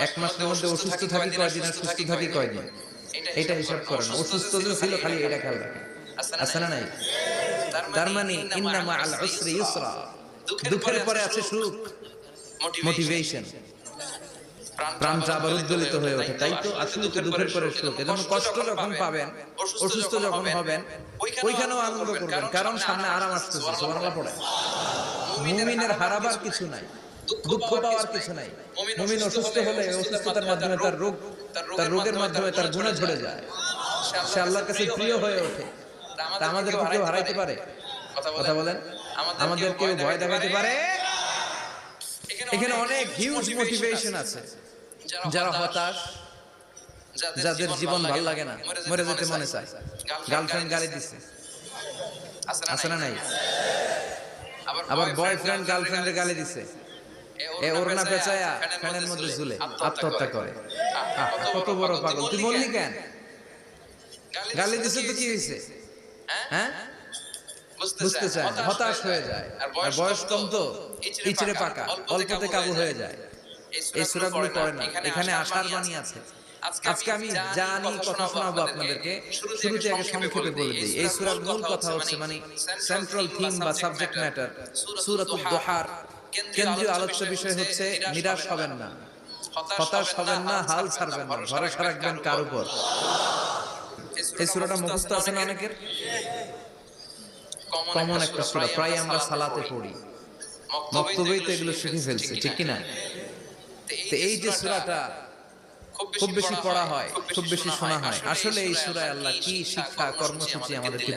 এক মাসের মধ্যে অসুস্থ থাকি কয়দিন আর সুস্থ থাকি কয়দিন, এটা হিসাব করে না। অসুস্থ যে ছিল খালি এটা খেয়াল রাখে, আছে না নাই? তার মানে ইন্না মাআল উসরি ইউসরা, দুঃখের পরে আছে সুখ, মোটিভেশন, প্রাণটা আবার উদ্বেলিত হয়ে ওঠে। তাই তো আসলে তো দুঃখের পরে সুখ। এজন্য কষ্ট যখন পাবেন, অসুস্থ যখন হবেন, ওইখানেও আনন্দ করবেন, কারণ সামনে আরাম আসতেছে। সুবহানাল্লাহ পড়ে। মুমিনের হারাবার কিছু নাই, দুঃখ পাওয়ার কিছু নাই। মুমিন অসুস্থ হলে অসুস্থতার মাধ্যমে তার রোগের মাধ্যমে তার গুনাহ ঝরে যায়, সে আল্লাহর কাছে প্রিয় হয়ে ওঠে। তা আমাদের কেউ হারাইতে পারে? কথা বলেন, আমাদের কেউ ভয় দেখাইতে পারে? এখানে অনেক হিউজ মোটিভেশন আছে। যারা হতাশ, যাদের জীবন ভালো লাগে না, মরে যেতে মনে চায়, গার্লফ্রেন্ড গালি দিচ্ছে, আছে না নাই? আবার বয়ফ্রেন্ড গার্লফ্রেন্ডে গালি দিচ্ছে, এ ওড়না পেঁচায়া ফ্যানের মধ্যে ঝুলে আত্মহত্যা করে। কত বড় পাগল! তুই বললি কেন? গালি দিছে তো কি হয়েছে? হ্যাঁ, বুঝতে চায়, হতাশ হয়ে যায়। আর বয়স কম তো ইচড়ে পাকা, অল্পতে কাবু হয়ে যায়। এই সূরাগুলো পড়ে না, এখানে আশার বাণী আছে। আজকে আমি জানি কথা শোনাবো আপনাদেরকে, শুরুতে আগে সংক্ষেপে বলে দিই। এই সূরার মূল কথা হচ্ছে, মানে সেন্ট্রাল থিম বা সাবজেক্ট ম্যাটার, সূরাতুদ দুহার কেন্দ্রীয় আলোচ্য বিষয় হচ্ছে নিরাশ হবেন না, হতাশ হবেন না, হাল ছাড়বেন না, ভরসা রাখবেন কার উপর? এই সূরাটা মুখস্থ আছে না অনেকের? কমন একটা সূরা, প্রায় আমরা সালাতে পড়ি, মক্তবেই তো এগুলো শিখে ফেলছি, ঠিক কি না? তো এই যে সূরাটা খুব বেশি পড়া হয়, খুব বেশি শোনা হয়, আসলে এই সূরায় আল্লাহ কি শিক্ষা কর্মসূচি আমাদেরকে